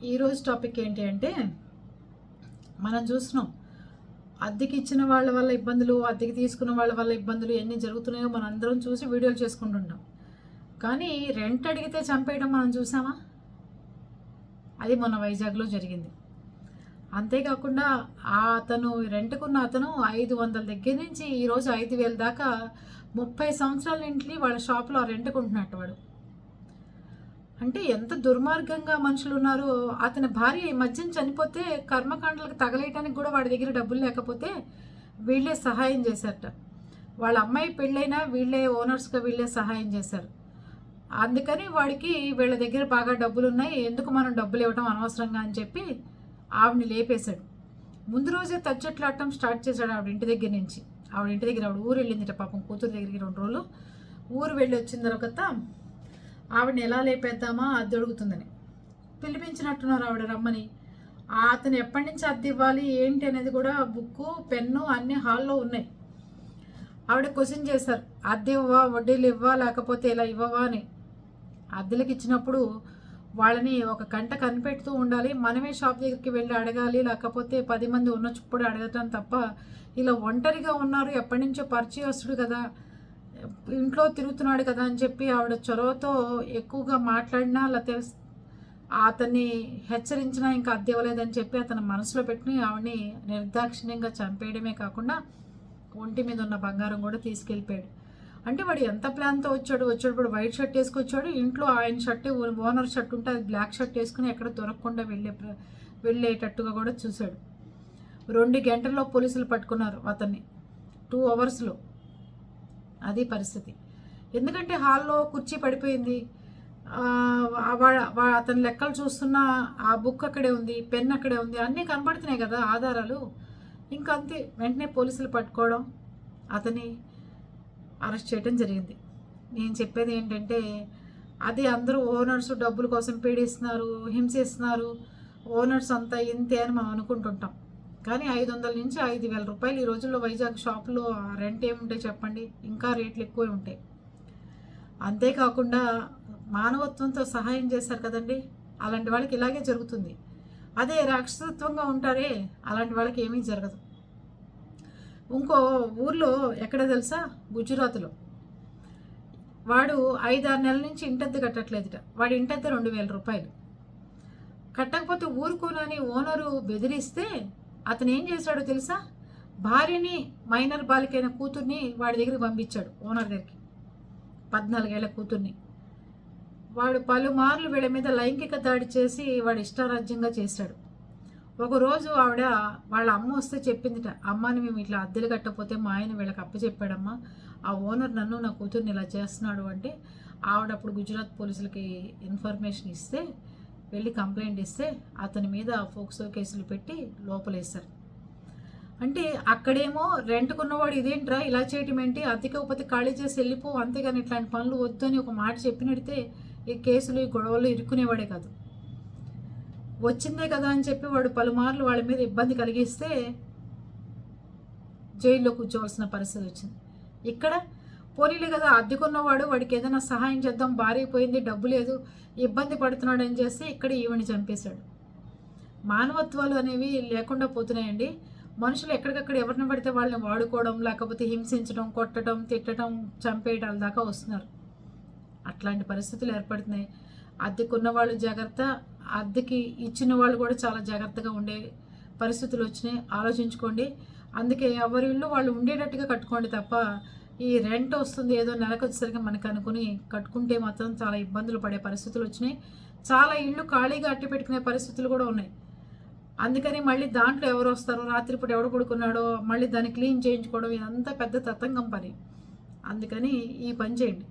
ఈరోజు టాపిక్ ఏంటి అంటే మనం చూస్తున్నాం అద్దెకి ఇచ్చిన వాళ్ళ వల్ల ఇబ్బందులు, అద్దెకి తీసుకున్న వాళ్ళ వల్ల ఇబ్బందులు ఎన్ని జరుగుతున్నాయో మనం అందరం చూసి వీడియోలు చేసుకుంటుంటాం. కానీ రెంట్ అడిగితే చంపేయడం మనం చూసామా? అది మొన్న వైజాగ్లో జరిగింది. అంతేకాకుండా అతను రెంట్కున్న అతను 500 దగ్గర నుంచి ఈరోజు 5,000 దాకా 30 సంవత్సరాల ఇంటిని వాళ్ళ షాప్లో రెంట్కుంటున్నట్టు వాడు. అంటే ఎంత దుర్మార్గంగా మనుషులు ఉన్నారో. అతని భార్య ఈ మధ్యన చనిపోతే కర్మకాండలకు తగలేయటానికి కూడా వాడి దగ్గర డబ్బులు లేకపోతే వీళ్ళే సహాయం చేశారట. వాళ్ళ అమ్మాయి పెళ్ళైనా వీళ్ళే ఓనర్స్గా వీళ్ళే సహాయం చేశారు. అందుకని వాడికి వీళ్ళ దగ్గర బాగా డబ్బులు ఉన్నాయి, ఎందుకు మనం డబ్బులు ఇవ్వటం అనవసరంగా అని చెప్పి ఆవిడని లేపేశాడు. ముందు రోజే తచ్చట్లాడటం స్టార్ట్ చేశాడు ఆవిడ ఇంటి దగ్గర నుంచి. ఆవిడ ఊరు వెళ్ళిందిట పాపం, కూతురు దగ్గరికి 2 రోజులు ఊరు వెళ్ళి వచ్చిన తర్వాత ఆవిడని ఎలా లేపేద్దామా అద్దె అడుగుతుందని పిలిపించినట్టున్నారు ఆవిడ రమ్మని. అతను ఎప్పటి నుంచి అద్దె ఇవ్వాలి ఏంటి అనేది కూడా బుక్కు పెన్ను అన్నీ హాల్లో ఉన్నాయి. ఆవిడ క్వశ్చన్ చేశారు, అద్దె ఇవ్వవా, వడ్డీలు ఇవ్వా, లేకపోతే ఇలా ఇవ్వవా అని. అద్దెలకు ఇచ్చినప్పుడు వాళ్ళని ఒక గంట కనిపెడుతూ ఉండాలి, మనమే షాప్ దగ్గరికి వెళ్ళి అడగాలి, లేకపోతే 10 మంది ఉన్న చుప్పుడు అడగటం తప్ప ఇలా ఒంటరిగా ఉన్నారు, ఎప్పటి నుంచో పరిచయస్తుడు కదా, ఇంట్లో తిరుగుతున్నాడు కదా అని చెప్పి ఆవిడ చొరవతో ఎక్కువగా మాట్లాడినా లేకపోతే అతన్ని హెచ్చరించినా ఇంకా అద్దె ఇవ్వలేదని చెప్పి అతను మనసులో పెట్టుకుని ఆవిడని నిర్దాక్షిణ్యంగా చంపేయడమే కాకుండా ఒంటి మీద ఉన్న బంగారం కూడా తీసుకెళ్ళిపోయాడు. అంటే వాడు ఎంత ప్లాన్తో వచ్చేటప్పుడు వైట్ షర్ట్ వేసుకొచ్చాడు, ఇంట్లో ఆయన షర్ట్ ఓనర్ షర్ట్ ఉంటే అది బ్లాక్ షర్ట్ వేసుకుని ఎక్కడ దొరకకుండా వెళ్ళేటట్టుగా కూడా చూశాడు. 2 గంటల్లో పోలీసులు పట్టుకున్నారు అతన్ని, 2 అవర్స్లో. అది పరిస్థితి. ఎందుకంటే హాల్లో కుర్చీ పడిపోయింది, అతని లెక్కలు చూస్తున్నా ఆ బుక్ అక్కడే ఉంది, పెన్ అక్కడే ఉంది, అన్నీ కనబడుతున్నాయి కదా ఆధారాలు. ఇంకా అంతే, వెంటనే పోలీసులు పట్టుకోవడం, అతన్ని అరెస్ట్ చేయడం జరిగింది. నేను చెప్పేది ఏంటంటే అది అందరూ ఓనర్స్ డబ్బుల కోసం పీడిస్తున్నారు, హింసిస్తున్నారు, ఓనర్స్ అంతా ఇంతే అని మనం అనుకుంటుంటాం. కానీ 500 నుంచి 5,000 రూపాయలు ఈ రోజుల్లో వైజాగ్ షాపులో రెంట్ ఏముంటాయి చెప్పండి, ఇంకా రేట్లు ఎక్కువే ఉంటాయి. అంతేకాకుండా మానవత్వంతో సహాయం చేశారు కదండి, అలాంటి వాళ్ళకి ఇలాగే జరుగుతుంది. అదే రాక్షసత్వంగా ఉంటారే అలాంటి వాళ్ళకి ఏమీ జరగదు. ఇంకో ఊర్లో ఎక్కడ తెలుసా, గుజరాత్లో వాడు 5-6 నెలల నుంచి ఇంటద్దె కట్టట్లేదుట. వాడి ఇంటద్దె 2,000 రూపాయలు. కట్టకపోతే ఊరుకోనని ఓనరు బెదిరిస్తే అతను ఏం చేశాడో తెలుసా, భార్యని మైనర్ బాలికైన కూతుర్ని వాడి దగ్గరికి పంపించాడు, ఓనర్ దగ్గరికి, 14 ఏళ్ల కూతుర్ని. వాడు పలుమార్లు వీళ్ళ మీద లైంగిక దాడి చేసి వాడు ఇష్టారాజ్యంగా చేశాడు. ఒకరోజు ఆవిడ వాళ్ళ అమ్మ వస్తే చెప్పిందిట, అమ్మని మేము ఇట్లా అద్దెలు కట్టకపోతే మా ఆయన వీళ్ళకి అప్పచెప్పాడమ్మా, ఆ ఓనర్ నన్ను నా కూతుర్ని ఇలా చేస్తున్నాడు అంటే ఆవిడ అప్పుడు గుజరాత్ పోలీసులకి ఇన్ఫర్మేషన్ ఇస్తే వెళ్ళి కంప్లైంట్ ఇస్తే అతని మీద ఫోక్సో కేసులు పెట్టి లోపలేశారు. అంటే అక్కడేమో రెంట్కున్నవాడు ఇదేంట్రా ఇలా చేయటం ఏంటి, అద్దెకపోతే ఖాళీ చేసి వెళ్ళిపో, అంతేగాని ఇట్లాంటి పనులు వద్దు అని ఒక మాట చెప్పినడితే ఈ కేసులు ఈ గొడవలు ఇరుక్కునేవాడే కాదు. వచ్చిందే కదా అని చెప్పి వాడు పలుమార్లు వాళ్ళ మీద ఇబ్బంది కలిగిస్తే జైల్లో కూర్చోవలసిన పరిస్థితి వచ్చింది. ఇక్కడ పోనీలే కదా అద్దెకున్నవాడు, వాడికి ఏదైనా సహాయం చేద్దాం, భార్య పోయింది, డబ్బు లేదు, ఇబ్బంది పడుతున్నాడు అని చేస్తే ఇక్కడ ఈవిని చంపేశాడు. మానవత్వాలు అనేవి లేకుండా పోతున్నాయండి. మనుషులు ఎక్కడికక్కడ ఎవరిని పడితే వాళ్ళని వాడుకోవడం, లేకపోతే హింసించడం, కొట్టడం, తిట్టడం, చంపేయడాల దాకా వస్తున్నారు. అట్లాంటి పరిస్థితులు ఏర్పడుతున్నాయి. అద్దెకున్న వాళ్ళు జాగ్రత్త, అద్దెకి ఇచ్చిన వాళ్ళు కూడా చాలా జాగ్రత్తగా ఉండే పరిస్థితులు వచ్చినాయి. ఆలోచించుకోండి. అందుకే ఎవరి ఇల్లు వాళ్ళు ఉండేటట్టుగా కట్టుకోండి తప్ప ఈ రెంట్ వస్తుంది ఏదో నెలకు వచ్చేసరికి మనకు అనుకుని కట్టుకుంటే మాత్రం చాలా ఇబ్బందులు పడే పరిస్థితులు వచ్చినాయి. చాలా ఇళ్ళు ఖాళీగా అట్టి పెట్టుకునే పరిస్థితులు కూడా ఉన్నాయి. అందుకని మళ్ళీ దాంట్లో ఎవరు వస్తారో, రాత్రిపూట ఎవడు పడుకున్నాడో మళ్ళీ దాన్ని క్లీన్ చేయించుకోవడం, ఇదంతా పెద్ద తతంగం పని. అందుకని ఈ పని చేయండి.